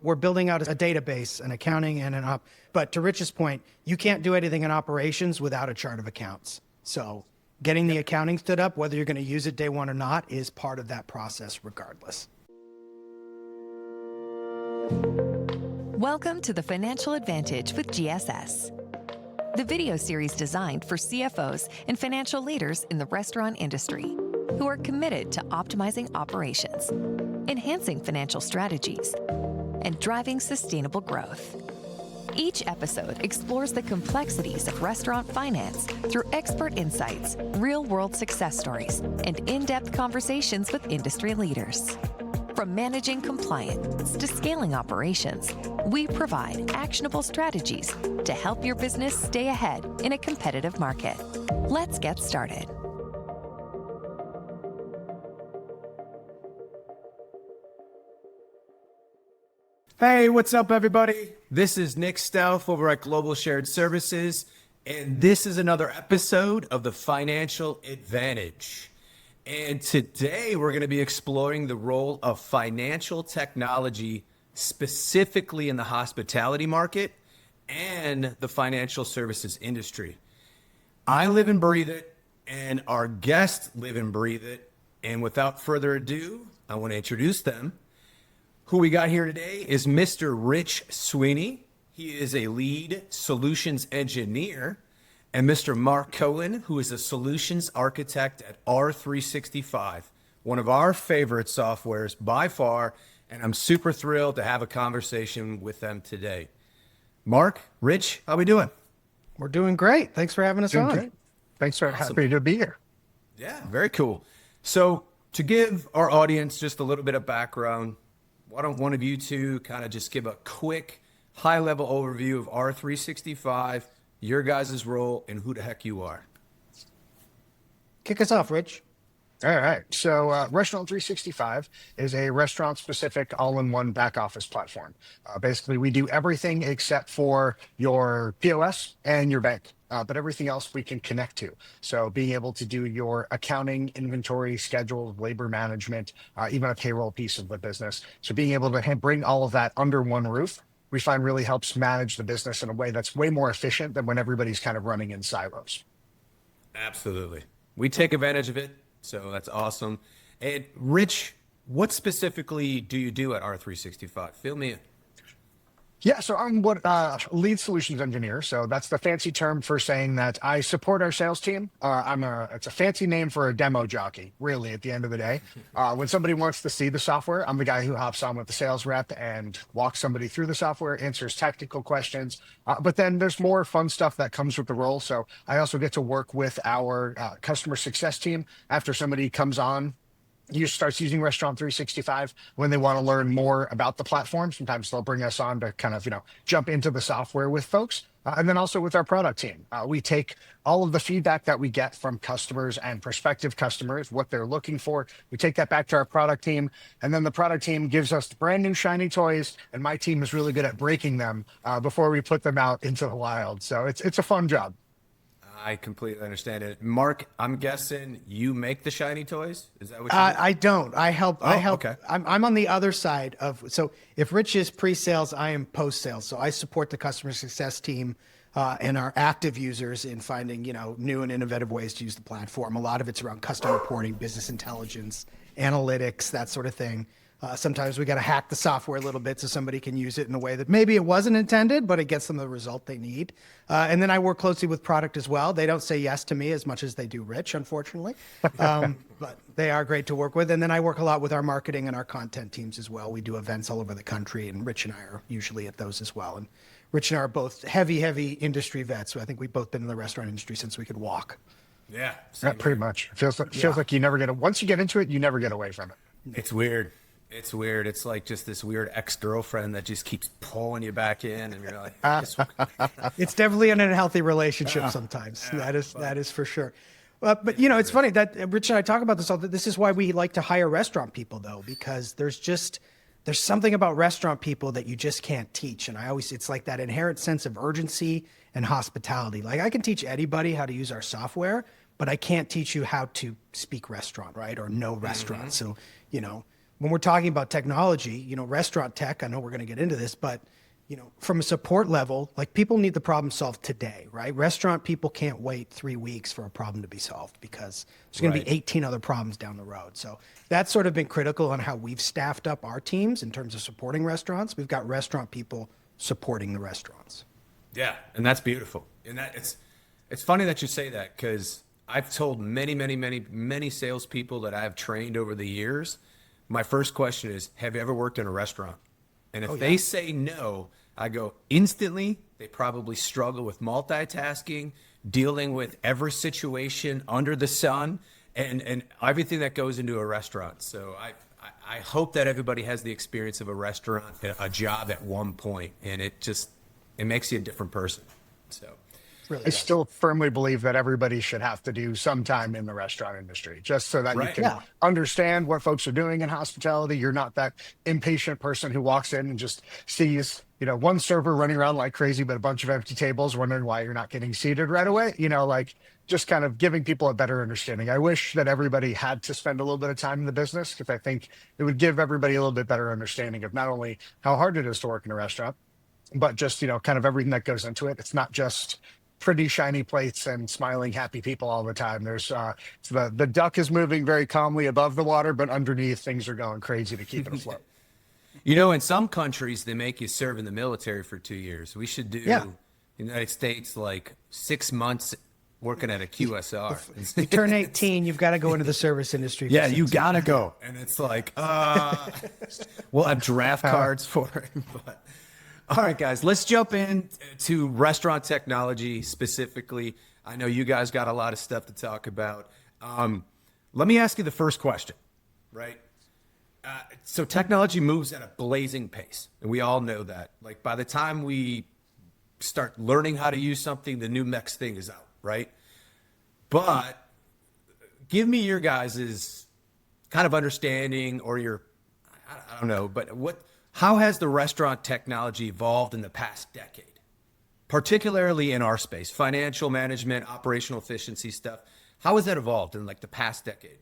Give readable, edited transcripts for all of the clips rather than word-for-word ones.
We're building out a database, an accounting and but to Rich's point, you can't do anything in operations without a chart of accounts. So getting the accounting stood up, whether you're going to use it day one or not, is part of that process regardless. Welcome to the Financial Advantage with GSS, the video series designed for CFOs and financial leaders in the restaurant industry who are committed to optimizing operations, enhancing financial strategies, and driving sustainable growth. Each episode explores the complexities of restaurant finance through expert insights, real-world success stories, and in-depth conversations with industry leaders. From managing compliance to scaling operations, we provide actionable strategies to help your business stay ahead in a competitive market. Let's get started. Hey, what's up, everybody? This is Nick Stauff over at Global Shared Services, and this is another episode of the Financial Advantage. And today we're going to be exploring the role of financial technology, specifically in the hospitality market and the financial services industry. I live and breathe it, and our guests live and breathe it. And without further ado, I want to introduce them. Who we got here today is Mr. Rich Sweeney. He is a lead solutions engineer. And Mr. Marc Cohen, who is a solutions architect at R365, one of our favorite softwares by far. And I'm super thrilled to have a conversation with them today. Marc, Rich, how we doing? We're doing great. Thanks for having us on. Great. Thanks for happy to be here. Yeah, very cool. So to give our audience just a little bit of background, why don't one of you two kind of just give a quick high-level overview of R365, your guys' role, and who the heck you are? Kick us off, Rich. All right. So Restaurant 365 is a restaurant-specific all-in-one back-office platform. Basically, we do everything except for your POS and your bank. But everything else we can connect to. So being able to do your accounting, inventory, schedule, labor management, even a payroll piece of the business. So being able to bring all of that under one roof, we find really helps manage the business in a way that's way more efficient than when everybody's kind of running in silos. Absolutely. We take advantage of it, so that's awesome. And Rich, what specifically do you do at R365? Fill me in. Yeah, so I'm lead solutions engineer. So that's the fancy term for saying that I support our sales team. It's a fancy name for a demo jockey, really, at the end of the day. When somebody wants to see the software, I'm the guy who hops on with the sales rep and walks somebody through the software, answers technical questions. But then there's more fun stuff that comes with the role. So I also get to work with our customer success team after somebody comes on. Starts using Restaurant 365 when they want to learn more about the platform. Sometimes they'll bring us on to kind of, jump into the software with folks. And then also with our product team, we take all of the feedback that we get from customers and prospective customers, what they're looking for. We take that back to our product team, and then the product team gives us the brand new shiny toys. And my team is really good at breaking them before we put them out into the wild. So it's a fun job. I completely understand it. Marc, I'm guessing you make the shiny toys? Is that what you do? I don't. I help. Okay. I'm on the other side of, so if Rich is pre-sales, I am post-sales. So I support the customer success team and our active users in finding, new and innovative ways to use the platform. A lot of it's around custom reporting, business intelligence, analytics, that sort of thing. Sometimes we got to hack the software a little bit so somebody can use it in a way that maybe it wasn't intended, but it gets them the result they need. And then I work closely with product as well. They don't say yes to me as much as they do Rich, unfortunately, but they are great to work with. And then I work a lot with our marketing and our content teams as well. We do events all over the country, and Rich and I are usually at those as well. And Rich and I are both heavy industry vets. So I think we've both been in the restaurant industry since we could walk. Yeah. Pretty much. Feels like you never once you get into it, you never get away from it. It's weird. It's weird. It's like just this weird ex-girlfriend that just keeps pulling you back in, and you're like, it's definitely an unhealthy relationship sometimes. That is for sure. But it's funny that Rich and I talk about this all. This is why we like to hire restaurant people, though, because there's something about restaurant people that you just can't teach. And it's like that inherent sense of urgency and hospitality. Like I can teach anybody how to use our software, but I can't teach you how to speak restaurant, right? Or know restaurant. So, when we're talking about technology, restaurant tech, I know we're going to get into this, but from a support level, like people need the problem solved today, right? Restaurant people can't wait 3 weeks for a problem to be solved because there's going to be 18 other problems down the road. So that's sort of been critical on how we've staffed up our teams in terms of supporting restaurants. We've got restaurant people supporting the restaurants. Yeah, and that's beautiful. And it's funny that you say that, because I've told many salespeople that I've trained over the years, my first question is, have you ever worked in a restaurant? And if they say no, I go, instantly, they probably struggle with multitasking, dealing with every situation under the sun, and everything that goes into a restaurant. So I hope that everybody has the experience of a restaurant, a job at one point, and it makes you a different person. So Really I does. still firmly believe that everybody should have to do some time in the restaurant industry, just so that you Right. can Yeah. understand what folks are doing in hospitality. You're not that impatient person who walks in and just sees, one server running around like crazy, but a bunch of empty tables, wondering why you're not getting seated right away. Like just kind of giving people a better understanding. I wish that everybody had to spend a little bit of time in the business, because I think it would give everybody a little bit better understanding of not only how hard it is to work in a restaurant, but just, kind of everything that goes into it. It's not just pretty shiny plates and smiling happy people all the time. There's so the duck is moving very calmly above the water, but underneath things are going crazy to keep it afloat. in some countries, they make you serve in the military for 2 years. We should do United States, like 6 months working at a QSR. You turn 18, you've got to go into the service industry. for Yeah, 6 you gotta go. And it's like, we'll have draft cards for it. But all right, guys, let's jump into restaurant technology specifically. I know you guys got a lot of stuff to talk about. Let me ask you the first question, right? So technology moves at a blazing pace, and we all know that. Like, by the time we start learning how to use something, the new next thing is out, right? But give me your guys' kind of understanding, or I don't know, but how has the restaurant technology evolved in the past decade, particularly in our space, financial management, operational efficiency stuff? How has that evolved in like the past decade?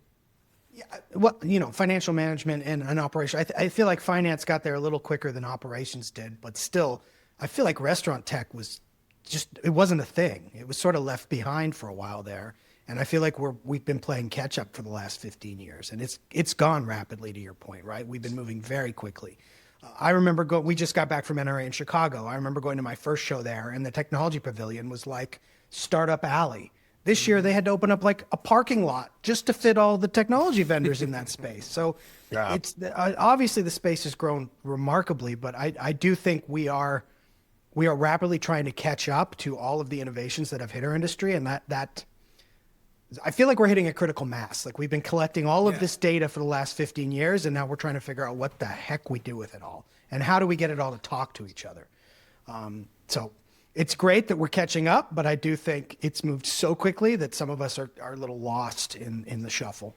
Yeah, well, financial management and operation. I feel like finance got there a little quicker than operations did, but still, I feel like restaurant tech it wasn't a thing. It was sort of left behind for a while there. And I feel like we've been playing catch up for the last 15 years, and it's gone rapidly, to your point, right? We've been moving very quickly. I remember we just got back from NRA in Chicago. I remember going to my first show there, and the technology pavilion was like Startup Alley. This year they had to open up like a parking lot just to fit all the technology vendors in that space. So it's obviously the space has grown remarkably, but I do think we are rapidly trying to catch up to all of the innovations that have hit our industry, and that I feel like we're hitting a critical mass. Like, we've been collecting all of this data for the last 15 years, and now we're trying to figure out what the heck we do with it all, and how do we get it all to talk to each other. So it's great that we're catching up, but I do think it's moved so quickly that some of us are a little lost in the shuffle.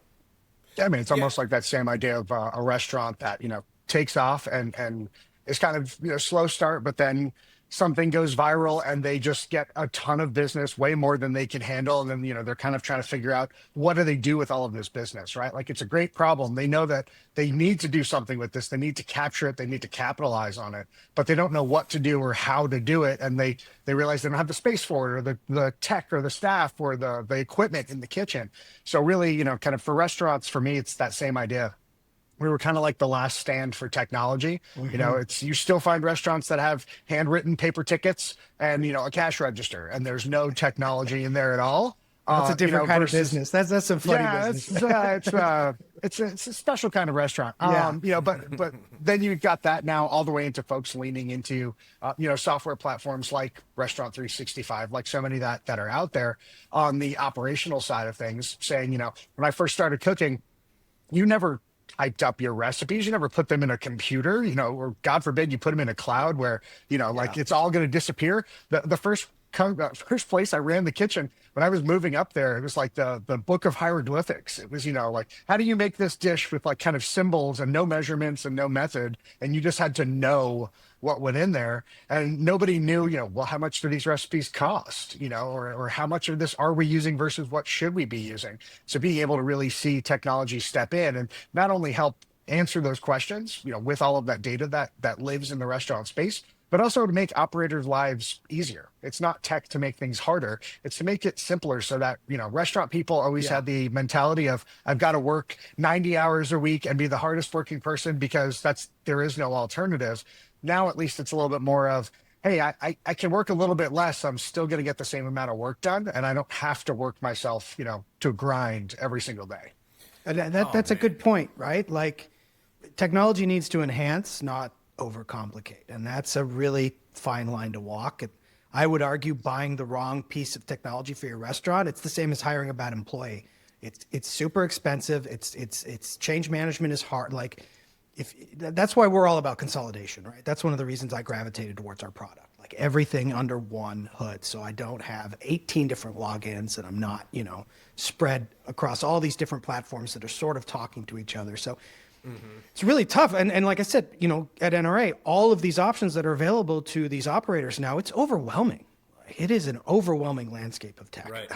Yeah, I mean, it's almost like that same idea of a restaurant that, takes off and is kind of, slow start, but then something goes viral and they just get a ton of business, way more than they can handle. And then, they're kind of trying to figure out, what do they do with all of this business, right? Like, it's a great problem. They know that they need to do something with this. They need to capture it. They need to capitalize on it, but they don't know what to do or how to do it. And they realize they don't have the space for it, or the tech or the staff or the equipment in the kitchen. So really, kind of for restaurants, for me, it's that same idea. We were kind of like the last stand for technology. You still find restaurants that have handwritten paper tickets and, a cash register, and there's no technology in there at all. That's a different kind of business. That's some funny business. It's a special kind of restaurant. But then you've got that now all the way into folks leaning into, software platforms like Restaurant 365, like so many that are out there on the operational side of things, saying, when I first started cooking, you never typed up your recipes. You never put them in a computer, or God forbid you put them in a cloud where, like it's all going to disappear. The first place I ran the kitchen when I was moving up there, it was like the book of hieroglyphics. It was, like, how do you make this dish with like kind of symbols and no measurements and no method? And you just had to know what went in there, and nobody knew, well, how much do these recipes cost, or how much of this are we using versus what should we be using? So being able to really see technology step in and not only help answer those questions, with all of that data that lives in the restaurant space, but also to make operators' lives easier. It's not tech to make things harder. It's to make it simpler so that, restaurant people always had the mentality of, I've got to work 90 hours a week and be the hardest working person because there is no alternative. Now, at least it's a little bit more of, hey, I can work a little bit less. So I'm still going to get the same amount of work done. And I don't have to work myself, to grind every single day. And that's a good point, right? Like technology needs to enhance, not overcomplicate. And that's a really fine line to walk. I would argue buying the wrong piece of technology for your restaurant, it's the same as hiring a bad employee. It's super expensive. It's change management is hard. Like that's why we're all about consolidation, right? That's one of the reasons I gravitated towards our product. Like everything under one hood. So I don't have 18 different logins and I'm not, spread across all these different platforms that are sort of talking to each other. So it's really tough. And like I said, at NRA, all of these options that are available to these operators now, it's overwhelming. It is an overwhelming landscape of tech. Right.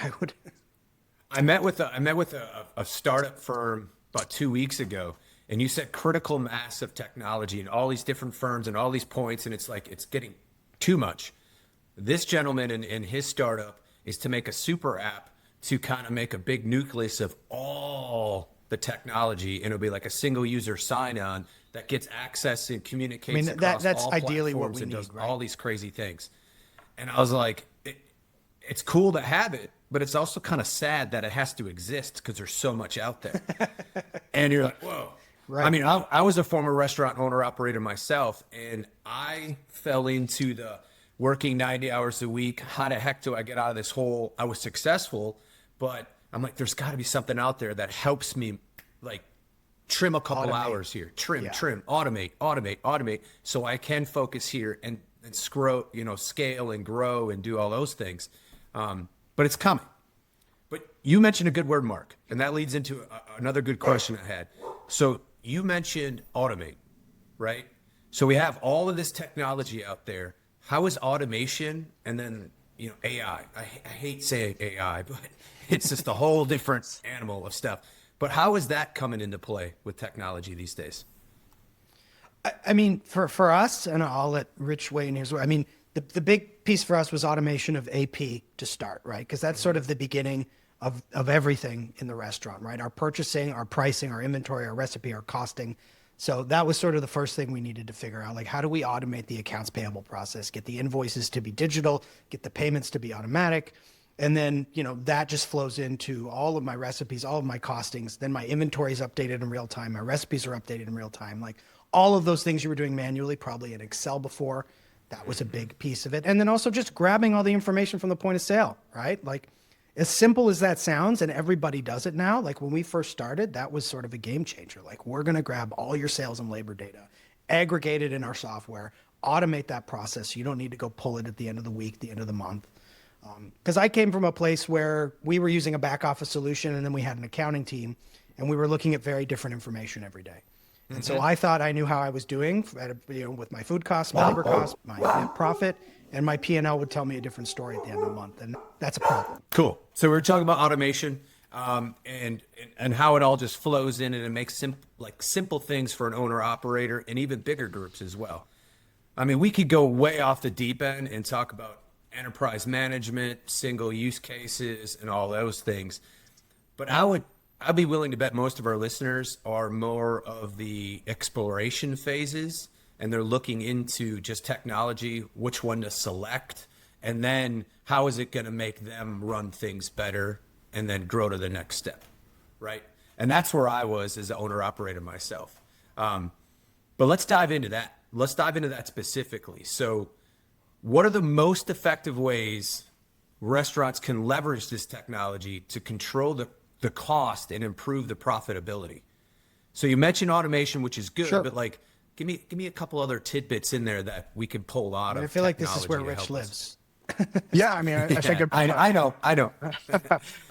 I met with a startup firm about 2 weeks ago, and you said critical mass of technology and all these different firms and all these points, and it's like it's getting too much. This gentleman in his startup is to make a super app to kind of make a big nucleus of all the technology, and it'll be like a single user sign-on that gets access and communicates across that's all ideally what platforms we and need, does right? all these crazy things. And I was like, it's cool to have it, but it's also kind of sad that it has to exist because there's so much out there. And you're like, whoa. Right. I mean, I was a former restaurant owner operator myself, and I fell into the working 90 hours a week. How the heck do I get out of this hole? I was successful, but I'm like, there's got to be something out there that helps me, like, trim a couple hours here, trim, automate, so I can focus here and scale and grow and do all those things. But it's coming. But you mentioned a good word, Marc, and that leads into another good question I had. So you mentioned automate, right? So we have all of this technology out there. How is automation and then, AI? I hate saying AI, but it's just a whole different animal of stuff. But how is that coming into play with technology these days? I mean, for us, and I'll let Rich weigh in here as well. I mean, the big piece for us was automation of AP to start, right? Because that's sort of the beginning of everything in the restaurant, right? Our purchasing, our pricing, our inventory, our recipe, our costing. So that was sort of the first thing we needed to figure out. Like, how do we automate the accounts payable process, get the invoices to be digital, get the payments to be automatic? And then, that just flows into all of my recipes, all of my costings. Then my inventory is updated in real time. My recipes are updated in real time. Like all of those things you were doing manually, probably in Excel before, that was a big piece of it. And then also just grabbing all the information from the point of sale, right? Like as simple as that sounds, and everybody does it now. Like when we first started, that was sort of a game changer. Like we're going to grab all your sales and labor data, aggregate it in our software, automate that process. So you don't need to go pull it at the end of the week, the end of the month. Because I came from a place where we were using a back office solution and then we had an accounting team and we were looking at very different information every day. And so I thought I knew how I was doing with my food costs, my labor costs, my net profit, and my P&L would tell me a different story at the end of the month. And that's a problem. Cool. So we're talking about automation and how it all just flows in and it makes simple things for an owner operator and even bigger groups as well. I mean, we could go way off the deep end and talk about enterprise management, single use cases, and all those things. But I'd be willing to bet most of our listeners are more of the exploration phases, and they're looking into just technology, which one to select, and then how is it going to make them run things better and then grow to the next step, right? And that's where I was as an owner operator myself. But let's dive into that. Let's dive into that specifically. So what are the most effective ways restaurants can leverage this technology to control the cost and improve the profitability? So you mentioned automation, which is good, but like, give me a couple other tidbits in there that we can pull out of. I feel like this is where Rich lives. Yeah, I mean, I think I know.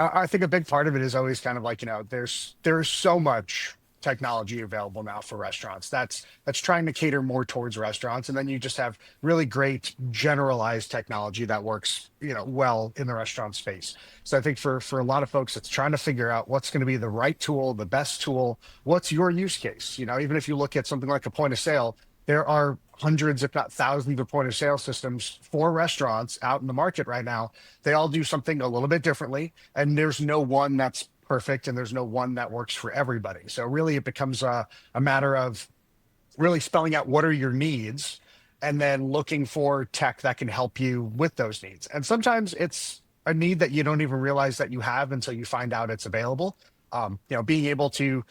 I think a big part of it is always kind of like, there's so much technology available now for restaurants. That's trying to cater more towards restaurants, and then you just have really great generalized technology that works, well in the restaurant space. So I think for a lot of folks, it's trying to figure out what's going to be the right tool, the best tool. What's your use case? Even if you look at something like a point of sale, there are hundreds, if not thousands, of point of sale systems for restaurants out in the market right now. They all do something a little bit differently, and there's no one that's perfect, and there's no one that works for everybody. So really, it becomes a matter of really spelling out what are your needs, and then looking for tech that can help you with those needs. And sometimes it's a need that you don't even realize that you have until you find out it's available. Being able to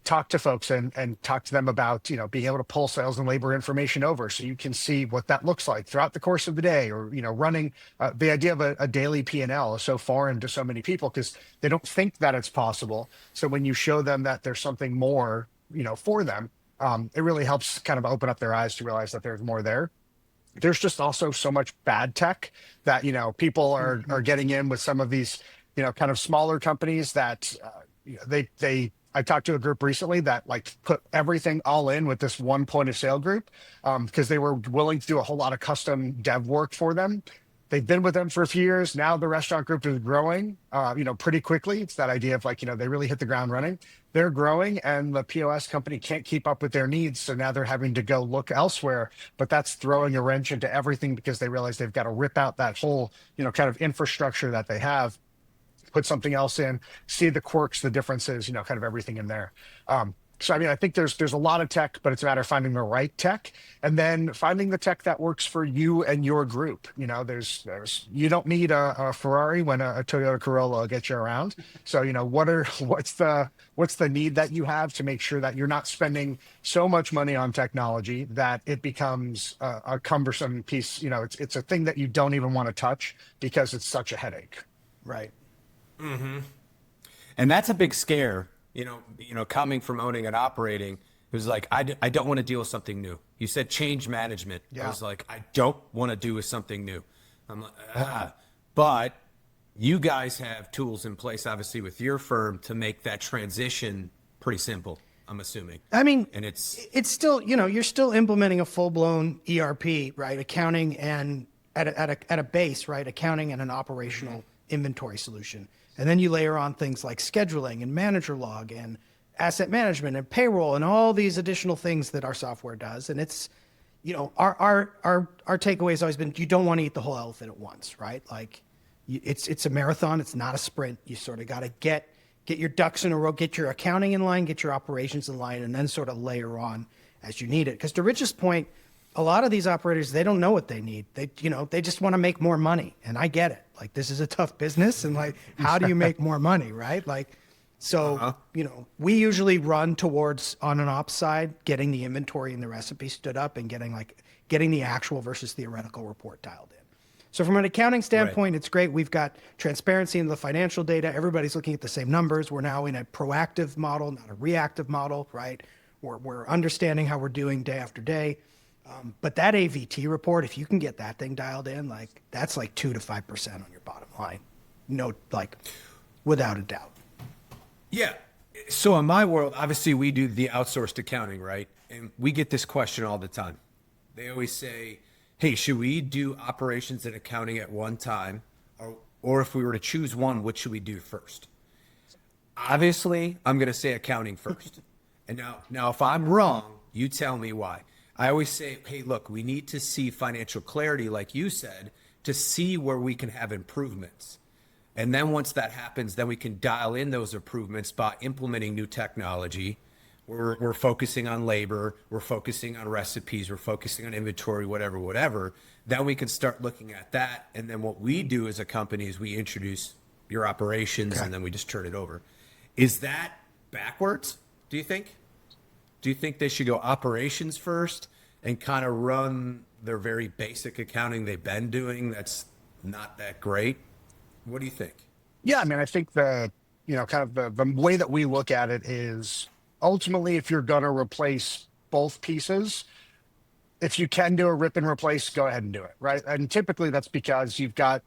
talk to folks and talk to them about, being able to pull sales and labor information over so you can see what that looks like throughout the course of the day, or, running the idea of a daily P&L is so foreign to so many people because they don't think that it's possible. So when you show them that there's something more, for them, it really helps kind of open up their eyes to realize that there's more there. There's just also so much bad tech that, people are getting in with some of these, kind of smaller companies that I talked to a group recently that put everything all in with this one point of sale group because they were willing to do a whole lot of custom dev work for them. They've been with them for a few years. Now the restaurant group is growing, pretty quickly. It's that idea of they really hit the ground running. They're growing and the POS company can't keep up with their needs. So now they're having to go look elsewhere, but that's throwing a wrench into everything because they realize they've got to rip out that whole, kind of infrastructure that they have, put something else in, see the quirks, the differences, kind of everything in there. So, I think there's a lot of tech, but it's a matter of finding the right tech and then finding the tech that works for you and your group. You don't need a Ferrari when a Toyota Corolla will get you around. So, what's the need that you have to make sure that you're not spending so much money on technology that it becomes a cumbersome piece. It's a thing that you don't even want to touch because it's such a headache. Right. Mm-hmm. And that's a big scare, coming from owning and operating. It was like, I don't want to deal with something new. You said change management. Yeah. I was like, I don't want to do with something new. I'm like, But you guys have tools in place, obviously, with your firm to make that transition pretty simple, I'm assuming. And it's still, you're still implementing a full-blown ERP, right? Accounting and at a base, right? Accounting and an operational inventory solution. And then you layer on things like scheduling and manager log and asset management and payroll and all these additional things that our software does. And it's, our takeaway has always been, you don't want to eat the whole elephant at once, right? It's a marathon. It's not a sprint. You sort of got to get your ducks in a row, get your accounting in line, get your operations in line, and then sort of layer on as you need it. Because to Rich's point, a lot of these operators, they don't know what they need. They just want to make more money. And I get it. This is a tough business. And how do you make more money? Right. We usually run towards on an ops side, getting the inventory and the recipe stood up and getting the actual versus theoretical report dialed in. So from an accounting standpoint, It's great. We've got transparency in the financial data. Everybody's looking at the same numbers. We're now in a proactive model, not a reactive model, right? We're understanding how we're doing day after day. But that AVT report, if you can get that thing dialed in, that's 2 to 5% on your bottom line. No, without a doubt. Yeah. So in my world, obviously we do the outsourced accounting, right? And we get this question all the time. They always say, hey, should we do operations and accounting at one time? Or if we were to choose one, what should we do first? Obviously, I'm going to say accounting first. And now if I'm wrong, you tell me why. I always say, hey, look, we need to see financial clarity, like you said, to see where we can have improvements. And then once that happens, then we can dial in those improvements by implementing new technology. We're focusing on labor, we're focusing on recipes, we're focusing on inventory, whatever. Then we can start looking at that. And then what we do as a company is we introduce your operations and then we just turn it over. Is that backwards, do you think? Do you think they should go operations first and kind of run their very basic accounting they've been doing that's not that great? What do you think? Yeah, I think the way that we look at it is ultimately if you're going to replace both pieces, if you can do a rip and replace, go ahead and do it, right? And typically that's because you've got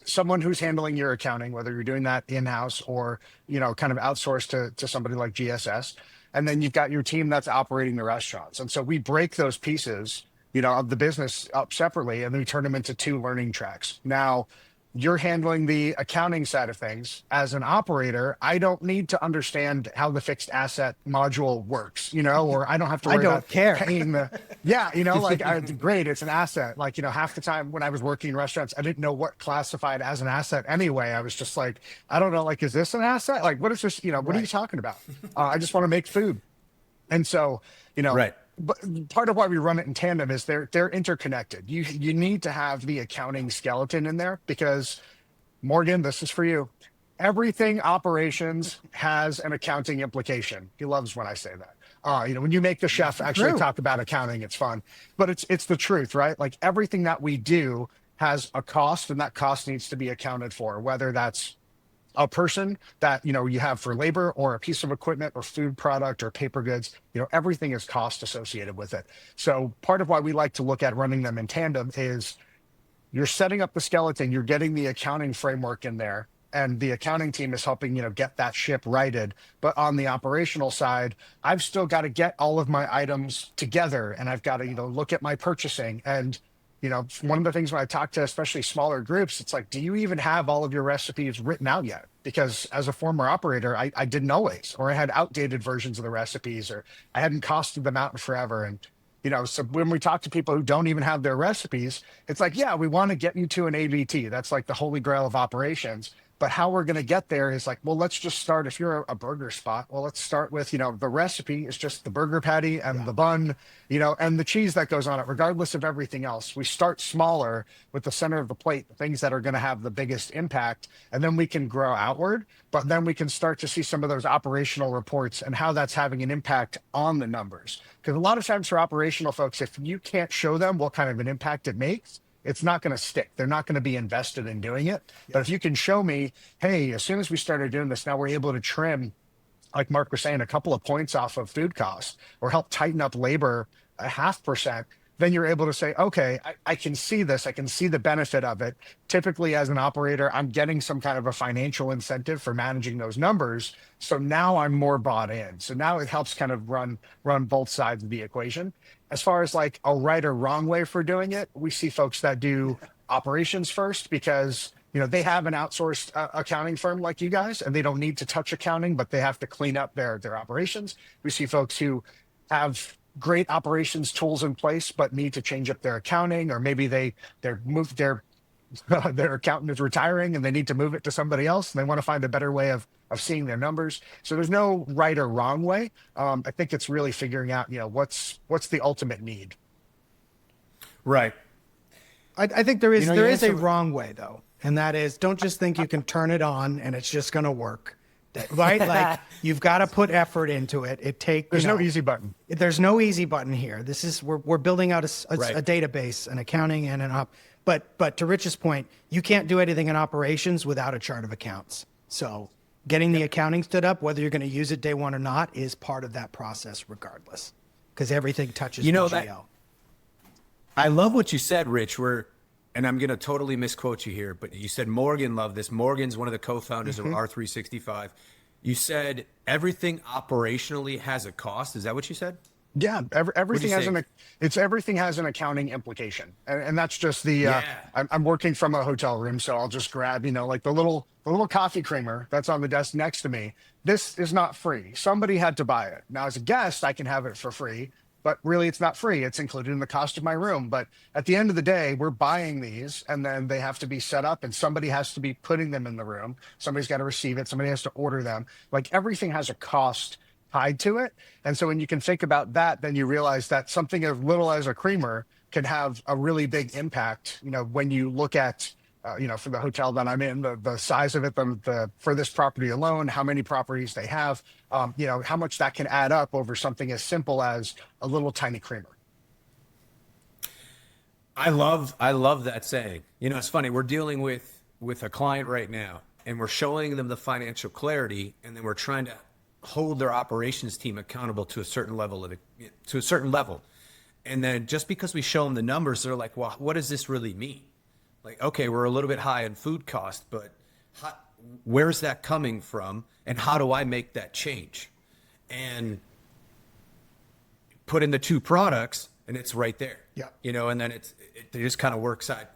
someone who's handling your accounting, whether you're doing that in-house or, kind of outsourced to somebody like GSS. And then you've got your team that's operating the restaurants. And so we break those pieces, of the business up separately, and then we turn them into 2 learning tracks. Now, you're handling the accounting side of things. As an operator, I don't need to understand how the fixed asset module works, or I don't have to worry about paying great, it's an asset. Like, half the time when I was working in restaurants, I didn't know what classified as an asset anyway. I was just like, I don't know, like, is this an asset? Like, what is this, what are you talking about? I just want to make food. And so, Right. But part of why we run it in tandem is they're interconnected. You need to have the accounting skeleton in there because, Morgan, this is for you. Everything operations has an accounting implication. He loves when I say that. When you make the chef actually talk about accounting, it's fun, but it's the truth, right? Like everything that we do has a cost, and that cost needs to be accounted for, whether that's a person that you have for labor, or a piece of equipment, or food product, or paper goods. Everything is cost associated with it. So part of why we like to look at running them in tandem is you're setting up the skeleton, you're getting the accounting framework in there, and the accounting team is helping get that ship righted. But on the operational side, I've still got to get all of my items together, and I've got to look at my purchasing. And one of the things when I talk to especially smaller groups, it's like, do you even have all of your recipes written out yet? Because as a former operator, I didn't always, or I had outdated versions of the recipes, or I hadn't costed them out in forever. And, so when we talk to people who don't even have their recipes, it's like, yeah, we want to get you to an ABT. That's like the holy grail of operations. But how we're going to get there is like, well, let's just start. If you're a burger spot, well, let's start with, the recipe is just the burger patty and the bun, and the cheese that goes on it, regardless of everything else. We start smaller with the center of the plate, the things that are going to have the biggest impact, and then we can grow outward. But then we can start to see some of those operational reports and how that's having an impact on the numbers. Because a lot of times for operational folks, if you can't show them what kind of an impact it makes, it's not going to stick. They're not going to be invested in doing it. Yeah. But if you can show me, hey, as soon as we started doing this, now we're able to trim, like Marc was saying, a couple of points off of food costs, or help tighten up labor 0.5%, then you're able to say, okay, I can see this. I can see the benefit of it. Typically, as an operator, I'm getting some kind of a financial incentive for managing those numbers. So now I'm more bought in. So now it helps kind of run both sides of the equation. As far as like a right or wrong way for doing it, we see folks that do operations first because they have an outsourced accounting firm like you guys, and they don't need to touch accounting, but they have to clean up their operations. We see folks who have great operations tools in place, but need to change up their accounting, or maybe they're moved their accountant is retiring and they need to move it to somebody else, and they want to find a better way of seeing their numbers. So there's no right or wrong way. I think it's really figuring out, what's the ultimate need. Right. I think there is a wrong way though. And that is, don't just think you can turn it on and it's just going to work. Right? Like you've got to put effort into it. There's no easy button. There's no easy button here. We're building out a database, an accounting and an op. But to Rich's point, you can't do anything in operations without a chart of accounts. So getting the accounting stood up, whether you're going to use it day one or not, is part of that process regardless, because everything touches PGL. I love what you said, Rich. And I'm going to totally misquote you here, but you said Morgan loved this. Morgan's one of the co-founders of R365. You said everything operationally has a cost. Is that what you said? Yeah, everything has an accounting implication, and that's just the. I'm working from a hotel room, so I'll just grab like the little coffee creamer that's on the desk next to me. This is not free. Somebody had to buy it. Now, as a guest, I can have it for free. But really, it's not free. It's included in the cost of my room. But at the end of the day, we're buying these, and then they have to be set up, and somebody has to be putting them in the room. Somebody's got to receive it. Somebody has to order them. Like everything has a cost tied to it. And so when you can think about that, then you realize that something as little as a creamer can have a really big impact. When you look at for the hotel that I'm in, the size of it, for this property alone, how many properties they have, how much that can add up over something as simple as a little tiny creamer. I love that saying. It's funny. We're dealing with a client right now, and we're showing them the financial clarity, and then we're trying to hold their operations team accountable to a certain level And then just because we show them the numbers, they're like, well, what does this really mean? Like, okay, we're a little bit high in food cost, but where's that coming from? And how do I make that change? And put in the two products and it's right there. Yeah. And then it just kind of works out.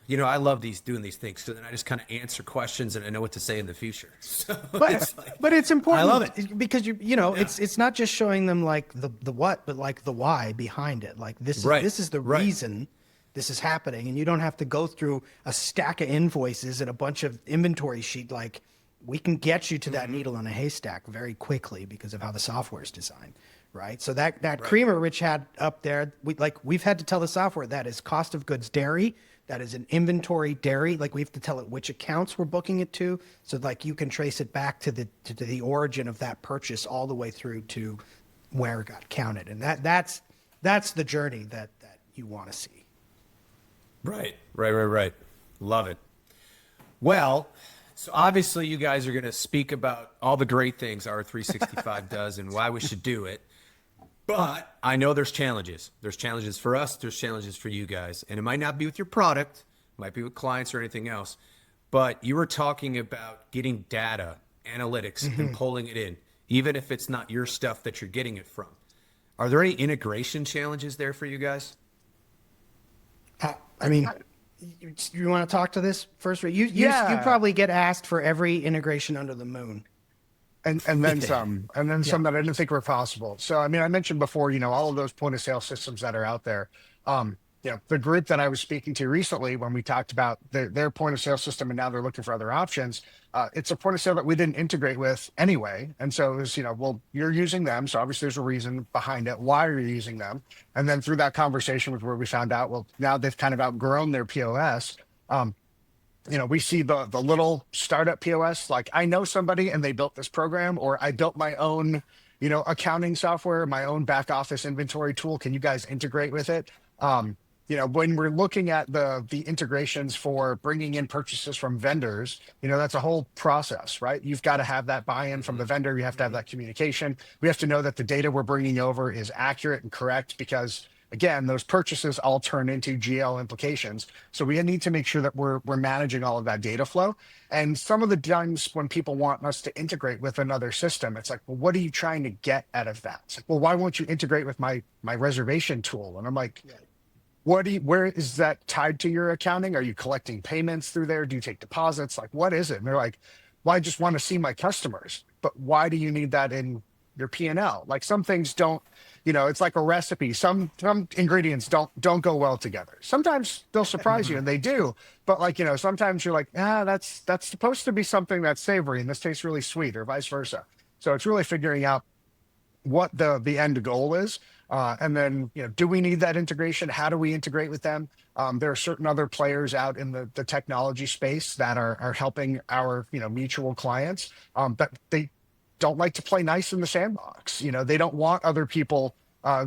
I love doing these things. So then I just kind of answer questions and I know what to say in the future. So but it's important. I love it because it's not just showing them like the what, but like the why behind it. Like this is the reason this is happening. And you don't have to go through a stack of invoices and a bunch of inventory sheet. Like we can get you to that needle in a haystack very quickly because of how the software is designed. Right. So that creamer Rich had up there, we've had to tell the software that is cost of goods dairy. That is an inventory dairy. Like we have to tell it which accounts we're booking it to. So like you can trace it back to the origin of that purchase all the way through to where it got counted. And that's the journey that you want to see. Right. Love it. Well, so obviously you guys are going to speak about all the great things R365 does and why we should do it. But I know there's challenges. There's challenges for us. There's challenges for you guys. And it might not be with your product. It might be with clients or anything else. But you were talking about getting data, analytics, and pulling it in, even if it's not your stuff that you're getting it from. Are there any integration challenges there for you guys? You want to talk to this first? You probably get asked for every integration under the moon. And then some that I didn't think were possible. So, I mentioned before, all of those point of sale systems that are out there. The group that I was speaking to recently, when we talked about their point of sale system and now they're looking for other options, it's a point of sale that we didn't integrate with anyway. And so it was, well, you're using them. So obviously there's a reason behind it. Why are you using them? And then through that conversation was where we found out, well, now they've kind of outgrown their POS. We see the little startup POS, like I know somebody and they built this program, or I built my own, accounting software, my own back office inventory tool. Can you guys integrate with it? When we're looking at the integrations for bringing in purchases from vendors, that's a whole process, right? You've got to have that buy-in from the vendor. You have to have that communication. We have to know that the data we're bringing over is accurate and correct because again, those purchases all turn into GL implications. So we need to make sure that we're managing all of that data flow. And some of the times when people want us to integrate with another system, it's like, well, what are you trying to get out of that? It's like, well, why won't you integrate with my reservation tool? And I'm like, where is that tied to your accounting? Are you collecting payments through there? Do you take deposits? Like, what is it? And they're like, well, I just want to see my customers. But why do you need that in your P&L? Like some things don't, it's like a recipe. Some ingredients don't go well together. Sometimes they'll surprise you and they do, but sometimes you're like, that's supposed to be something that's savory and this tastes really sweet or vice versa. So it's really figuring out what the end goal is. And then, do we need that integration? How do we integrate with them? There are certain other players out in the technology space that are helping our, mutual clients, but they don't like to play nice in the sandbox. They don't want other people,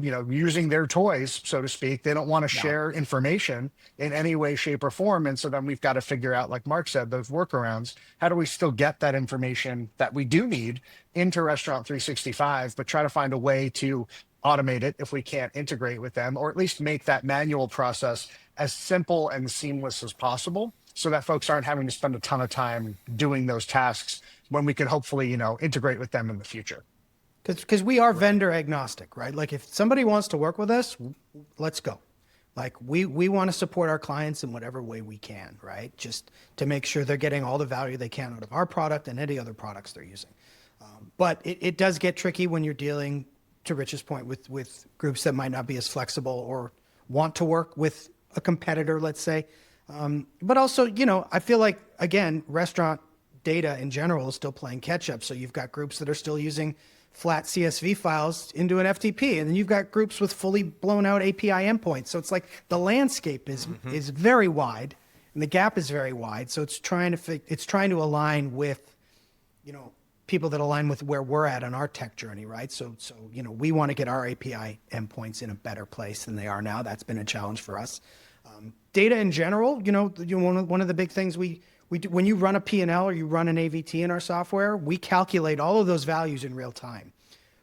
using their toys, so to speak. They don't want to share information in any way, shape, or form. And so then we've got to figure out, like Marc said, those workarounds. How do we still get that information that we do need into Restaurant 365, but try to find a way to automate it if we can't integrate with them, or at least make that manual process as simple and seamless as possible so that folks aren't having to spend a ton of time doing those tasks when we can hopefully, integrate with them in the future. Because we are vendor agnostic, right? Like if somebody wants to work with us, let's go. Like we want to support our clients in whatever way we can, right? Just to make sure they're getting all the value they can out of our product and any other products they're using. But it does get tricky when you're dealing, to Rich's point, with groups that might not be as flexible or want to work with a competitor, let's say. But also, I feel like, again, restaurant data in general is still playing catch up. So you've got groups that are still using flat CSV files into an FTP, and then you've got groups with fully blown out API endpoints. So it's like the landscape is very wide, and the gap is very wide. So it's trying to align with, people that align with where we're at on our tech journey, right? So we want to get our API endpoints in a better place than they are now. That's been a challenge for us. Data in general, one of the big things we do, when you run a P&L or you run an AVT in our software, we calculate all of those values in real time.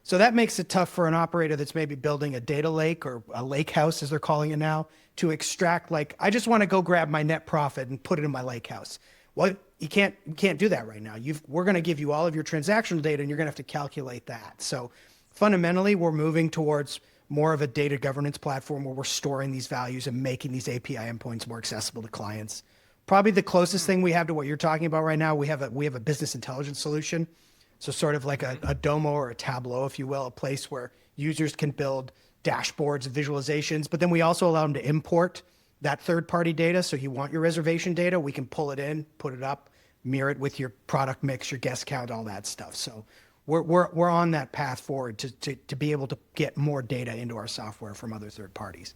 So that makes it tough for an operator that's maybe building a data lake or a lake house, as they're calling it now, to extract, like, I just want to go grab my net profit and put it in my lake house. Well, you can't do that right now. We're going to give you all of your transactional data, and you're going to have to calculate that. So fundamentally, we're moving towards more of a data governance platform where we're storing these values and making these API endpoints more accessible to clients. Probably the closest thing we have to what you're talking about right now, we have a business intelligence solution. So sort of like a Domo or a Tableau, if you will, a place where users can build dashboards and visualizations, but then we also allow them to import that third-party data. So you want your reservation data, we can pull it in, put it up, mirror it with your product mix, your guest count, all that stuff. So we're on that path forward to be able to get more data into our software from other third parties.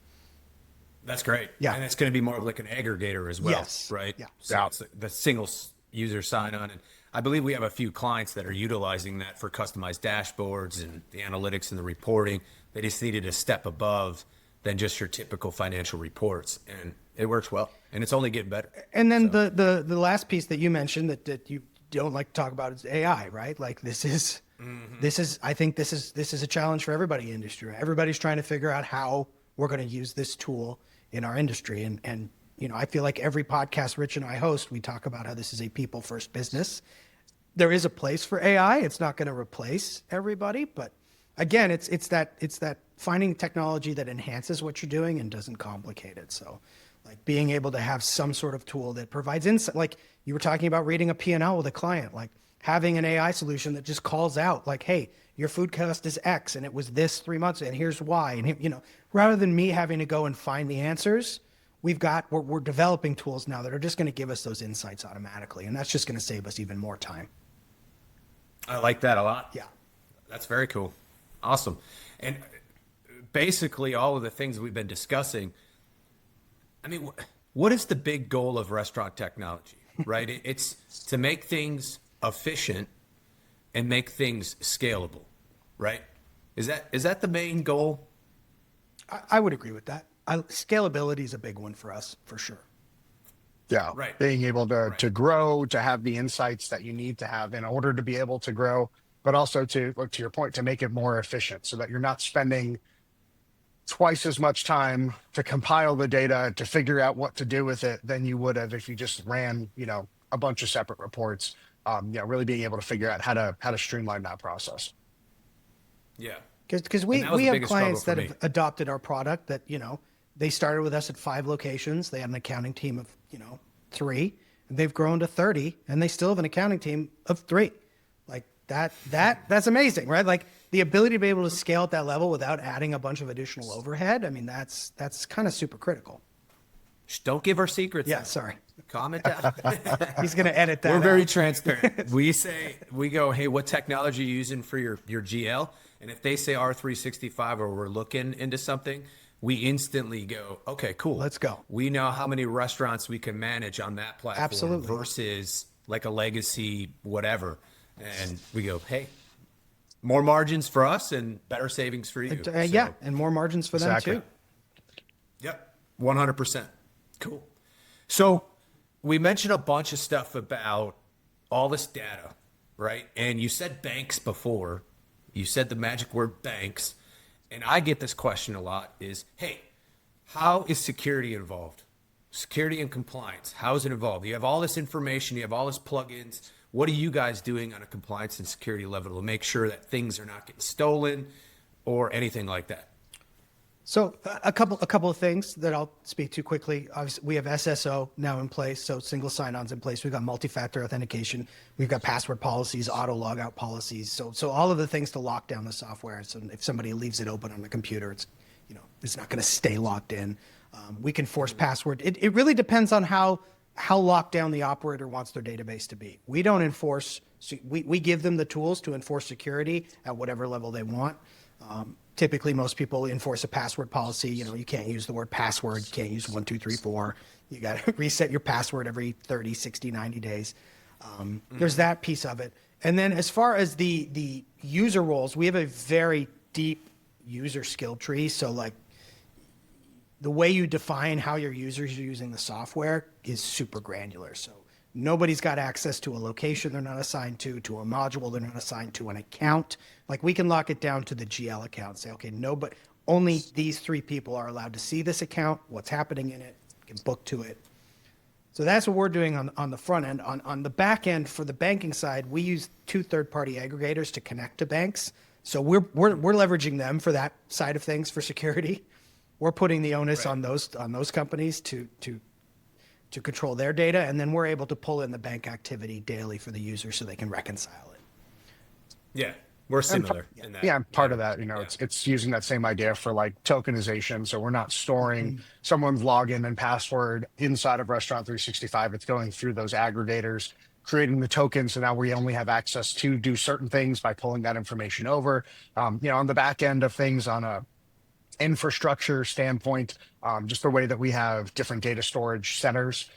That's great. Yeah. And it's going to be more of like an aggregator as well, Yes. right? Yeah. So it's the single user sign-on. And I believe we have a few clients that are utilizing that for customized dashboards and the analytics and the reporting. They just needed a step above than just your typical financial reports. And it works well. And it's only getting better. And then the last piece that you mentioned that you don't like to talk about is AI, right? Like this is I think this is a challenge for everybody in the industry. Everybody's trying to figure out how we're going to use this tool in our industry. And you know, I feel like every podcast Rich and I host, we talk about how this is a people first business. There is a place for AI. It's not going to replace everybody, but again, it's that finding technology that enhances what you're doing and doesn't complicate it. So like being able to have some sort of tool that provides insight, like you were talking about reading a P&L with a client, like having an AI solution that just calls out like, hey, your food cost is X and it was this 3 months and here's why. And you know, rather than me having to go and find the answers, we're developing tools now that are just going to give us those insights automatically. And that's just going to save us even more time. I like that a lot. Yeah. That's very cool. Awesome. And basically all of the things we've been discussing, I mean, what is the big goal of restaurant technology, right? It's to make things efficient and make things scalable, right? Is that the main goal? I would agree with that. Scalability is a big one for us, for sure. Yeah, Right. being able to grow, to have the insights that you need to have in order to be able to grow, but also to your point, to make it more efficient so that you're not spending twice as much time to compile the data to figure out what to do with it than you would have if you just ran, you know, a bunch of separate reports. Really being able to figure out how to streamline that process. Yeah. Because And we that was the have biggest clients struggle that for have adopted our product that, you know, they started with us at 5 locations. They had an accounting team of, 3, and they've grown to 30, and they still have an accounting team of 3. Like that's amazing, right? Like the ability to be able to scale at that level without adding a bunch of additional overhead. I mean, that's kind of super critical. Don't give our secrets. Yeah, out. sorry. Calm it down. He's going to edit that We're very out. transparent. We go, hey, what technology are you using for your GL? And if they say R365 or we're looking into something, we instantly go, okay, cool. Let's go. We know how many restaurants we can manage on that platform Absolutely. versus like a legacy whatever. And we go, hey, more margins for us and better savings for you. Yeah, and more margins for Exactly. them too. Yep, 100%. Cool. So we mentioned a bunch of stuff about all this data, right? And you said banks before. You said the magic word banks. And I get this question a lot is, hey, how is security involved? Security and compliance, how is it involved? You have all this information, you have all this plugins. What are you guys doing on a compliance and security level to make sure that things are not getting stolen or anything like that? So a couple of things that I'll speak to quickly. Obviously, we have SSO now in place, so single sign-ons in place. We've got multi-factor authentication. We've got password policies, auto logout policies. So all of the things to lock down the software. So if somebody leaves it open on the computer, it's not going to stay locked in. We can force password. It really depends on how locked down the operator wants their database to be. We don't enforce. We give them the tools to enforce security at whatever level they want. Typically, most people enforce a password policy. You can't use the word password. You can't use 1, 2, 3, 4. You got to reset your password every 30, 60, 90 days. There's that piece of it. And then as far as the user roles, we have a very deep user skill tree. So like the way you define how your users are using the software is super granular. So Nobody's got access to a location they're not assigned to a module they're not assigned to, an account. Like we can lock it down to the GL account. Say, okay, nobody, only these 3 people are allowed to see this account, what's happening in it, can book to it. So that's what we're doing on the front end. On the back end, for the banking side, we use 2 third-party aggregators to connect to banks. So we're leveraging them for that side of things for security. We're putting the onus on those companies to control their data, and then we're able to pull in the bank activity daily for the user so they can reconcile it. Yeah, we're similar in that. Yeah, part of that, it's using that same idea for like tokenization. So we're not storing someone's login and password inside of Restaurant 365. It's going through those aggregators, creating the tokens. So now we only have access to do certain things by pulling that information over. On the back end of things, on a infrastructure standpoint, just the way that we have different data storage centers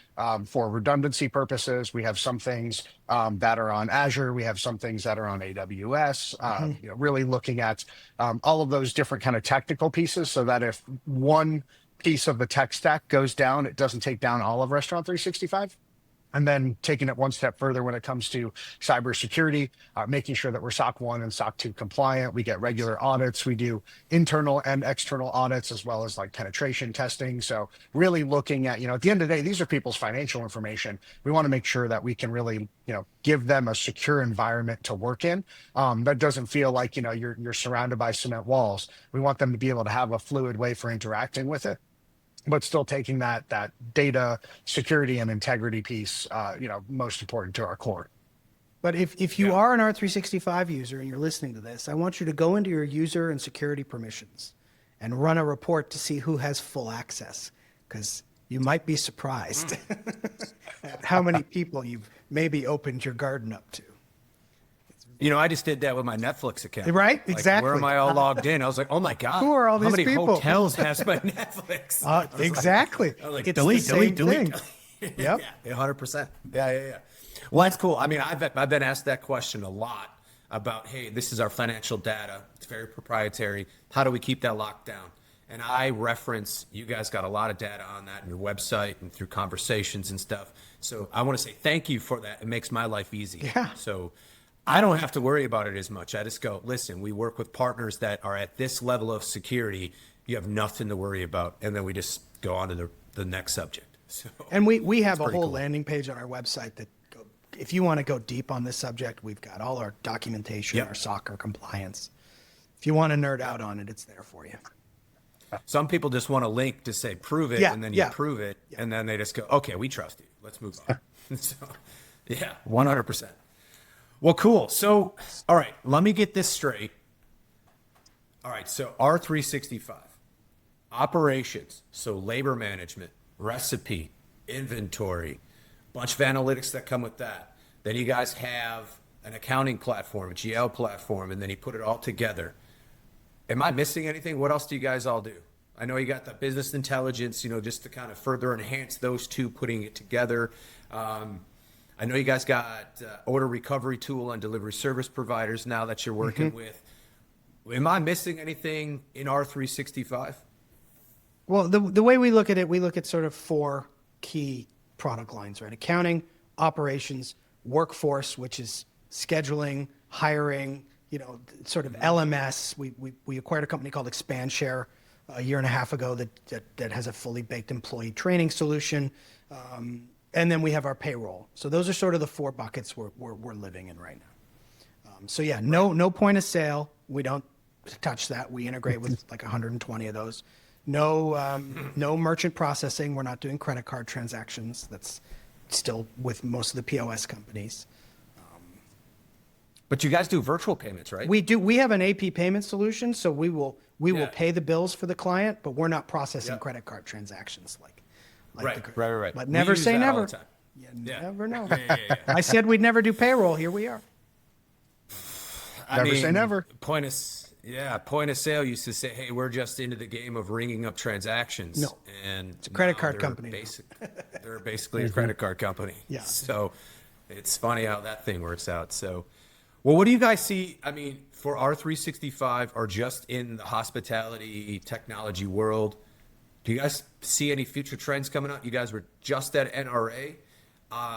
for redundancy purposes. We have some things that are on Azure. We have some things that are on AWS. Really looking at all of those different kind of technical pieces so that if one piece of the tech stack goes down, it doesn't take down all of Restaurant 365. And then taking it one step further when it comes to cybersecurity, making sure that we're SOC 1 and SOC 2 compliant. We get regular audits. We do internal and external audits, as well as like penetration testing. So really looking at, at the end of the day, these are people's financial information. We want to make sure that we can really, give them a secure environment to work in that doesn't feel like, you're surrounded by cement walls. We want them to be able to have a fluid way for interacting with it, but still taking that data security and integrity piece, most important to our core. But if you are an R365 user and you're listening to this, I want you to go into your user and security permissions and run a report to see who has full access, because you might be surprised at how many people you've maybe opened your garden up to. I just did that with my Netflix account. Right? Like, Exactly. where am I all logged in? I was like, oh my God. Who are all these How many people? hotels has my Netflix? Exactly. I was like, It's delete, the same delete. thing. Yep. Yeah, 100%. Yeah. Well, that's cool. I mean, I've been asked that question a lot about, hey, this is our financial data. It's very proprietary. How do we keep that locked down? And I reference, you guys got a lot of data on that on your website and through conversations and stuff. So I want to say thank you for that. It makes my life easy. Yeah. So I don't have to worry about it as much. I just go, listen, we work with partners that are at this level of security. You have nothing to worry about. And then we just go on to the next subject. So, and we have a whole cool. landing page on our website that if you want to go deep on this subject, we've got all our documentation, our SOC, our compliance. If you want to nerd out on it, it's there for you. Some people just want a link to say, prove it, and then you prove it, and then they just go, okay, we trust you. Let's move on. So, 100%. Well, cool. So, all right, let me get this straight. All right, so R365, operations, so labor management, recipe, inventory, bunch of analytics that come with that. Then you guys have an accounting platform, a GL platform, and then you put it all together. Am I missing anything? What else do you guys all do? I know you got the business intelligence, just to kind of further enhance those two, putting it together. I know you guys got order recovery tool and delivery service providers now that you're working with. Am I missing anything in R365? Well, the way we look at it, we look at sort of 4 key product lines, right? Accounting, operations, workforce, which is scheduling, hiring, sort of LMS. We acquired a company called ExpandShare a year and a half ago that has a fully baked employee training solution. And then we have our payroll. So those are sort of the 4 buckets we're living in right now. No point of sale. We don't touch that. We integrate with like 120 of those. No merchant processing. We're not doing credit card transactions. That's still with most of the POS companies. But you guys do virtual payments, right? We do. We have an AP payment solution, so we will pay the bills for the client, but we're not processing credit card transactions like right. But never say never. You never know. I said we'd never do payroll. Here we are. Never say never. Point of sale used to say, hey, we're just into the game of ringing up transactions. No. And it's a credit card company. They're basically a credit card company. Yeah. So it's funny how that thing works out. So, well, what do you guys see? I mean, for R365 or just in the hospitality technology world, do you guys see any future trends coming up? You guys were just at NRA.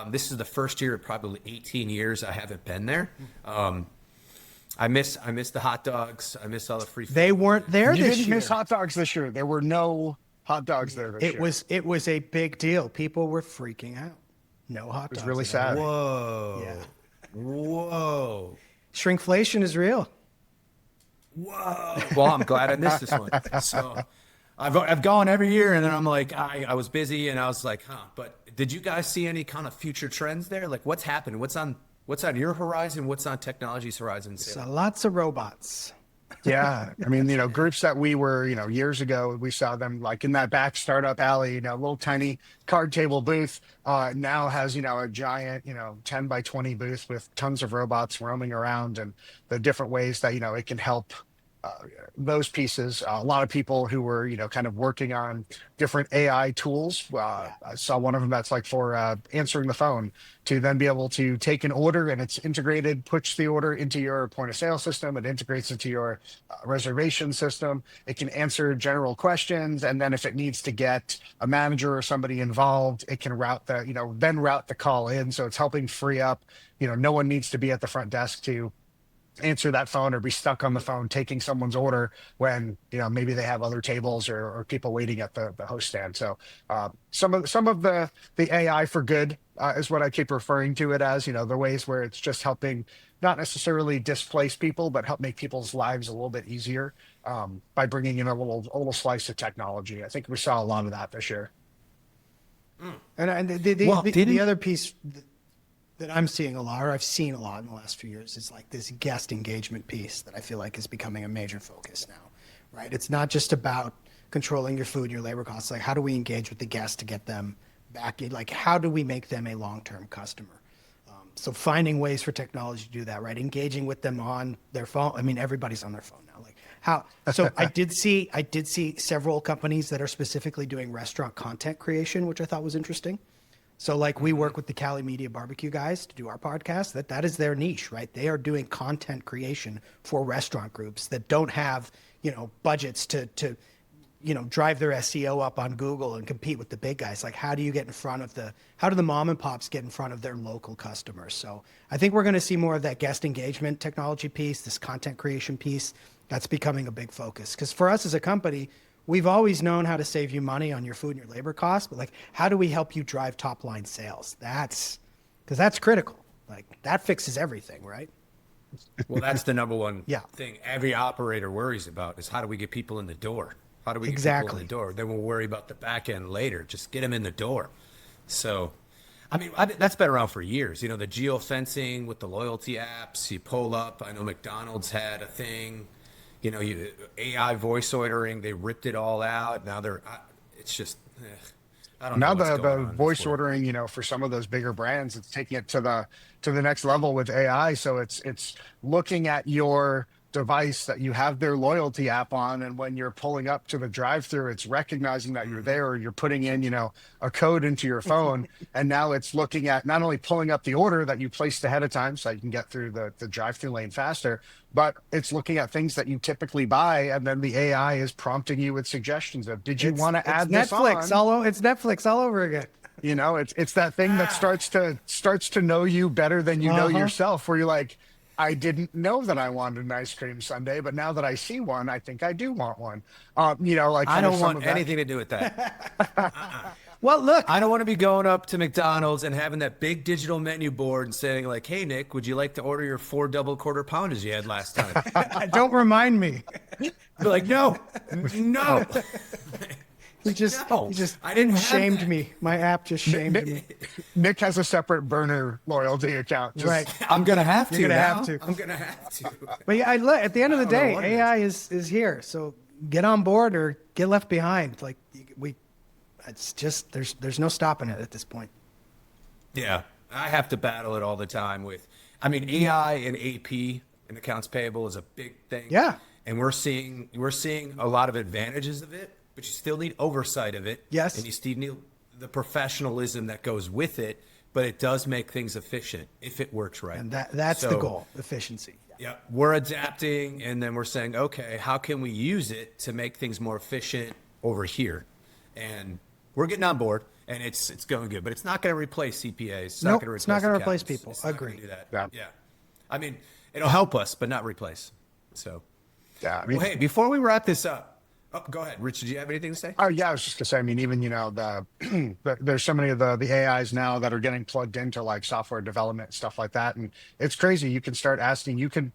This is the first year of probably 18 years I haven't been there. I miss the hot dogs. I miss all the free food. They weren't there You this didn't year. miss hot dogs this year. There were no hot dogs there this year. It was a big deal. People were freaking out. No hot dogs. It was really at sad. Whoa. Yeah. Whoa. Shrinkflation is real. Whoa. Well, I'm glad I missed this one. So I've gone every year, and then I'm like, I was busy, and I was like, But did you guys see any kind of future trends there? Like, what's happening? What's on your horizon? What's on technology's horizon? So lots of robots. Yeah. I mean, groups that we were, years ago, we saw them like in that back startup alley, little tiny card table booth, now has, a giant, 10 by 20 booth with tons of robots roaming around and the different ways that, it can help those pieces. A lot of people who were, kind of working on different AI tools. I saw one of them that's like for answering the phone to then be able to take an order and it's integrated, push the order into your point of sale system. It integrates into your reservation system. It can answer general questions. And then if it needs to get a manager or somebody involved, it can route the call in. So it's helping free up, no one needs to be at the front desk to answer that phone or be stuck on the phone taking someone's order when maybe they have other tables or people waiting at the host stand. So some of the AI for good is what I keep referring to it as, the ways where it's just helping not necessarily displace people but help make people's lives a little bit easier by bringing in a little slice of technology. I think we saw a lot of that this year. And the other piece that I'm seeing a lot, or I've seen a lot in the last few years, is like this guest engagement piece that I feel like is becoming a major focus now, right? It's not just about controlling your food and your labor costs. Like, how do we engage with the guests to get them back in? Like, how do we make them a long-term customer? So finding ways for technology to do that, right? Engaging with them on their phone. I mean, everybody's on their phone now. Like, how? So I did see several companies that are specifically doing restaurant content creation, which I thought was interesting. So like we work with the Cali Media Barbecue guys to do our podcast. That is their niche, right? They are doing content creation for restaurant groups that don't have, budgets to drive their SEO up on Google and compete with the big guys. Like, how do you get in front of how do the mom and pops get in front of their local customers? So I think we're going to see more of that guest engagement technology piece, this content creation piece. That's becoming a big focus. Because for us as a company, we've always known how to save you money on your food and your labor costs, but like, how do we help you drive top line sales? Because that's critical. Like, that fixes everything, right? Well, that's the number one Yeah. thing every operator worries about is how do we get people in the door? How do we get Exactly. people in the door? Then we'll worry about the back end later. Just get them in the door. So, I mean, that's been around for years. The geofencing with the loyalty apps, you pull up. I know McDonald's had a thing. AI voice ordering, they ripped it all out. Now it's just, I don't know. Now what's the going on in voice this world. ordering, for some of those bigger brands, it's taking it to the next level with AI. So it's looking at your device that you have their loyalty app on, and when you're pulling up to the drive-through, it's recognizing that you're there, or you're putting in, a code into your phone, and now it's looking at not only pulling up the order that you placed ahead of time so you can get through the drive-through lane faster, but it's looking at things that you typically buy, and then the AI is prompting you with suggestions of, did you want to add this Netflix on? It's Netflix all over again. It's that thing that starts to know you better than you know yourself, where you're like, I didn't know that I wanted an ice cream sundae, but now that I see one, I think I do want one. Like I don't want anything to do with that. Well, look, I don't want to be going up to McDonald's and having that big digital menu board and saying like, "Hey Nick, would you like to order your 4 double quarter pounders you had last time?" don't remind me. Be like, no. He just I didn't have shamed that. me. My app just shamed me. Nick has a separate burner loyalty account. Right. I'm gonna have to. You're gonna now. have to. I'm gonna have to. But yeah, look, at the end of the I don't know day, what it AI is here. So get on board or get left behind. Like it's just there's no stopping it at this point. Yeah, I have to battle it all the time with. I mean, AI and AP and accounts payable is a big thing. Yeah. And we're seeing a lot of advantages of it, but you still need oversight of it. Yes. And you still need the professionalism that goes with it, but it does make things efficient if it works right. And that's the goal, efficiency. Yeah, we're adapting, and then we're saying, okay, how can we use it to make things more efficient over here? And we're getting on board. and it's going good. But it's not going to replace CPAs. It's Nope, not going to it's not gonna replace accountants. people. It's not gonna Agree. do that. Yeah. Yeah. I mean, it'll help us, but not replace. So, Yeah, I mean, well, hey, before we wrap this up, go ahead, Rich. Did you have anything to say? oh yeah, I was just gonna say. I mean, even there's so many of the AIs now that are getting plugged into like software development stuff like that, and it's crazy. You can start asking. You can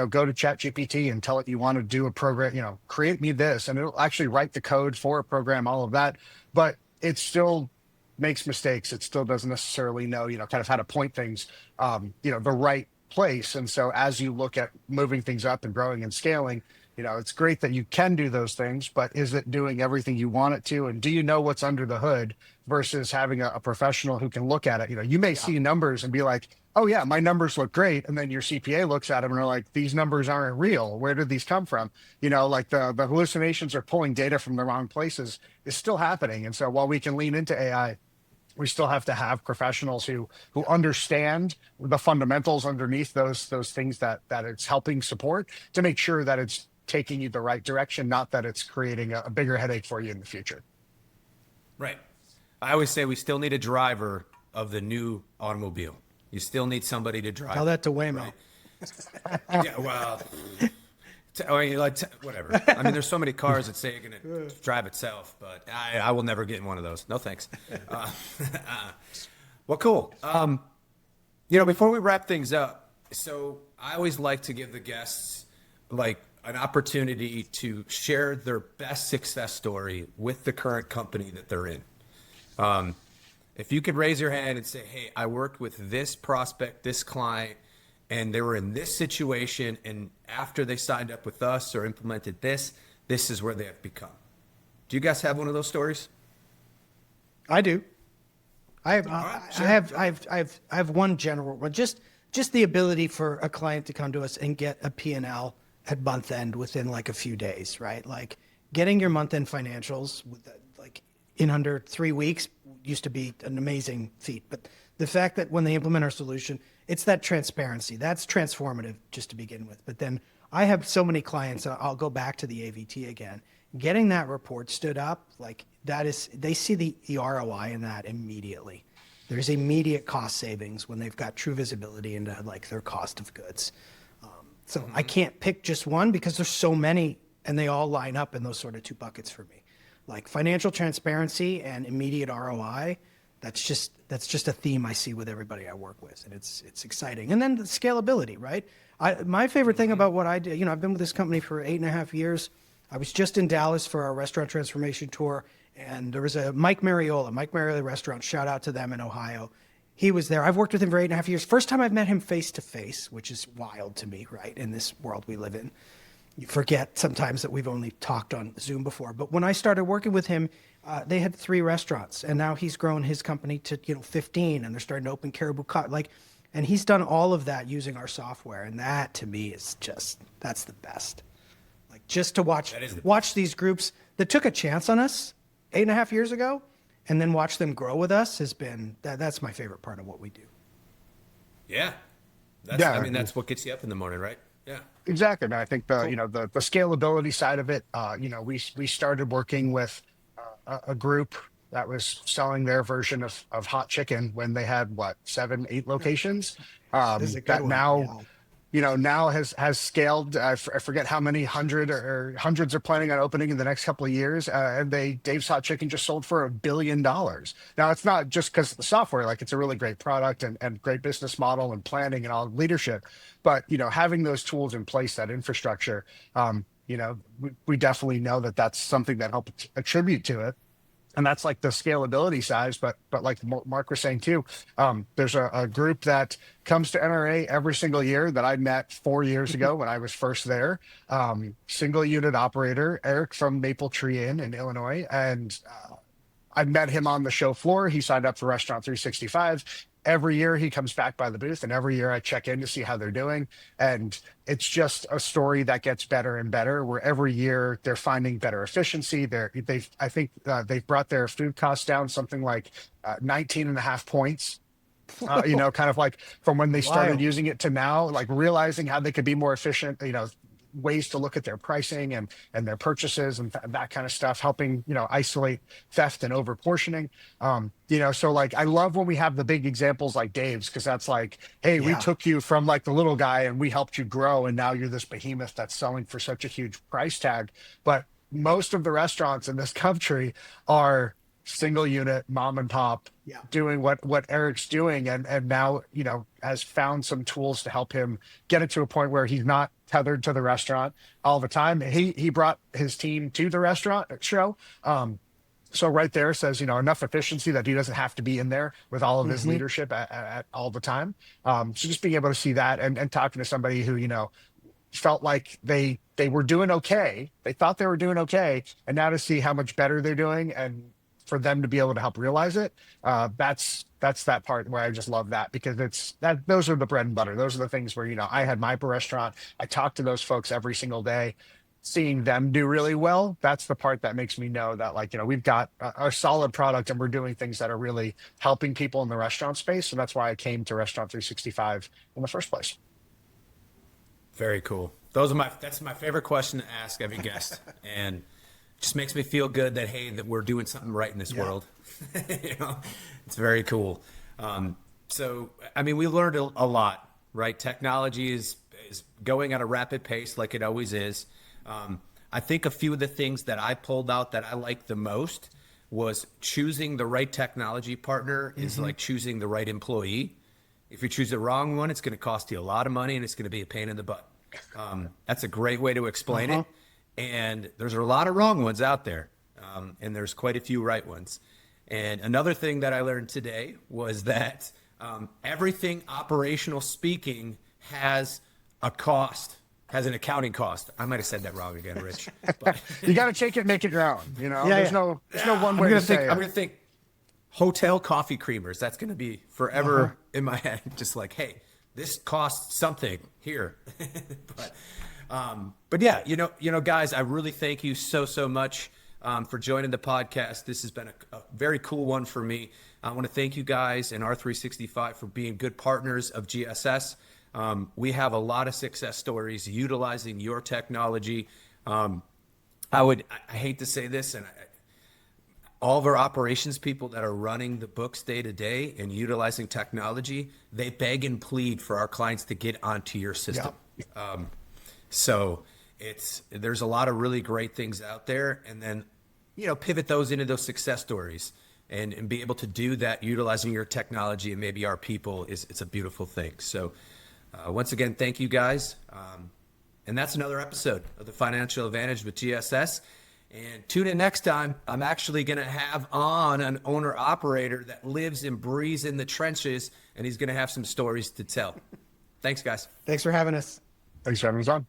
go to ChatGPT and tell it you want to do a program. Create me this, and it'll actually write the code for a program. All of that, but it still makes mistakes. It still doesn't necessarily know kind of how to point things the right place. And so as you look at moving things up and growing and scaling, it's great that you can do those things, but is it doing everything you want it to? And do you know what's under the hood versus having a professional who can look at it? You may see numbers and be like, oh yeah, my numbers look great. And then your CPA looks at them and are like, these numbers aren't real. Where did these come from? Like the hallucinations or pulling data from the wrong places is still happening. And so while we can lean into AI, we still have to have professionals who understand the fundamentals underneath those things that it's helping support to make sure that it's taking you the right direction, not that it's creating a bigger headache for you in the future. Right. I always say we still need a driver of the new automobile. You still need somebody to drive. Tell that to Waymo. Right? Yeah, well, whatever. I mean, there's so many cars that say you're going to drive itself, but I will never get in one of those. No thanks. Well, cool. Before we wrap things up, so I always like to give the guests like an opportunity to share their best success story with the current company that they're in. If you could raise your hand and say, hey, I worked with this prospect, this client, and they were in this situation, and after they signed up with us or implemented this is where they have become. Do you guys have one of those stories? I do. I have. right, sure. I have one general one. Just the ability for a client to come to us and get a P&L at month end within like a few days, right? Like getting your month end financials like in under 3 weeks used to be an amazing feat. But the fact that when they implement our solution, it's that transparency. That's transformative just to begin with. But then I have so many clients, I'll go back to the AVT again. Getting that report stood up, like that is, they see the ROI in that immediately. There's immediate cost savings when they've got true visibility into like their cost of goods. So I can't pick just one because there's so many and they all line up in those sort of two buckets for me. Like financial transparency and immediate ROI, that's just a theme I see with everybody I work with, and it's exciting. And then the scalability, right? My favorite thing about what I do, I've been with this company for 8.5 years. I was just in Dallas for our restaurant transformation tour, and there was a Mike Mariola restaurant, shout out to them in Ohio. He was there. I've worked with him for 8.5 years. First time I've met him face to face, which is wild to me, right? In this world we live in. You forget sometimes that we've only talked on Zoom before. But when I started working with him, they had 3 restaurants, and now he's grown his company to 15, and they're starting to open Caribou Cut. And he's done all of that using our software, and that to me is that's the best. Like just to watch these groups that took a chance on us 8.5 years ago, and then watch them grow with us has been that's my favorite part of what we do. Yeah. That's what gets you up in the morning, right? Yeah. Exactly. And I think the scalability side of it, we started working with a group that was selling their version of hot chicken when they had 7, 8 locations. That now, now has scaled. I forget how many hundreds are planning on opening in the next couple of years. And Dave's Hot Chicken just sold for $1 billion. Now it's not just because of the software, like it's a really great product and great business model and planning and all leadership, but having those tools in place, that infrastructure, we definitely know that that's something that helped attribute to it. And that's like the scalability size, but like Marc was saying too, there's a group that comes to NRA every single year that I met 4 years ago when I was first there. Single unit operator, Eric from Maple Tree Inn in Illinois. And I met him on the show floor. He signed up for Restaurant 365. Every year he comes back by the booth, and every year I check in to see how they're doing. And it's just a story that gets better and better, where every year they're finding better efficiency. I think they've brought their food costs down something like 19.5 points. Kind of like from when they started using it to now, like realizing how they could be more efficient. ways to look at their pricing and their purchases and that kind of stuff, helping, isolate theft and over portioning. So like, I love when we have the big examples like Dave's, because that's like, hey, we took you from like the little guy and we helped you grow, and now you're this behemoth that's selling for such a huge price tag. But most of the restaurants in this country are single unit mom and pop, doing what Eric's doing, and now has found some tools to help him get it to a point where he's not tethered to the restaurant all the time. He brought his team to the restaurant show. So right there says, enough efficiency that he doesn't have to be in there with all of his leadership at all the time. So just being able to see that and talking to somebody who, felt like they were doing okay. They thought they were doing okay. And now to see how much better they're doing, and for them to be able to help realize it, that's that part where I just love that, because those are the bread and butter. Those are the things where, I had my restaurant. I talk to those folks every single day. Seeing them do really well, that's the part that makes me know that, like, we've got a solid product and we're doing things that are really helping people in the restaurant space. And that's why I came to Restaurant 365 in the first place. Very cool. That's my favorite question to ask every guest. And just makes me feel good that, hey, that we're doing something right in this world. It's very cool. So, I mean, we learned a lot, right? Technology is going at a rapid pace, like it always is. I think a few of the things that I pulled out that I liked the most was choosing the right technology partner is like choosing the right employee. If you choose the wrong one, it's going to cost you a lot of money and it's going to be a pain in the butt. That's a great way to explain it. And there's a lot of wrong ones out there. And there's quite a few right ones. And another thing that I learned today was that everything operational speaking has a cost, has an accounting cost. I might have said that wrong again, Rich. But you got to take it, make it your own. There's no one way to say it. I'm going to think hotel coffee creamers. That's going to be forever in my head. Just like, hey, this costs something here. But yeah, guys, I really thank you so much for joining the podcast. This has been a very cool one for me. I want to thank you guys and R365 for being good partners of GSS. We have a lot of success stories utilizing your technology. I hate to say this, and all of our operations people that are running the books day to day and utilizing technology, they beg and plead for our clients to get onto your system. Yeah. So there's a lot of really great things out there, and then, pivot those into those success stories and be able to do that utilizing your technology and maybe our people it's a beautiful thing. So once again, thank you guys. And that's another episode of the Financial Advantage with GSS. And tune in next time. I'm actually going to have on an owner operator that lives and breathes in the trenches, and he's going to have some stories to tell. Thanks, guys. Thanks for having us. Thanks for having us on.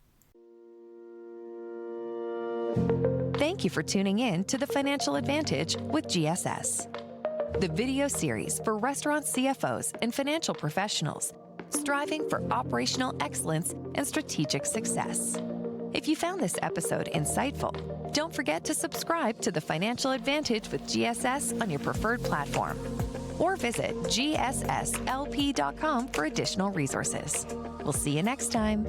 Thank you for tuning in to the Financial Advantage with GSS, the video series for restaurant CFOs and financial professionals striving for operational excellence and strategic success. If you found this episode insightful, don't forget to subscribe to the Financial Advantage with GSS on your preferred platform, or visit gsslp.com for additional resources. We'll see you next time.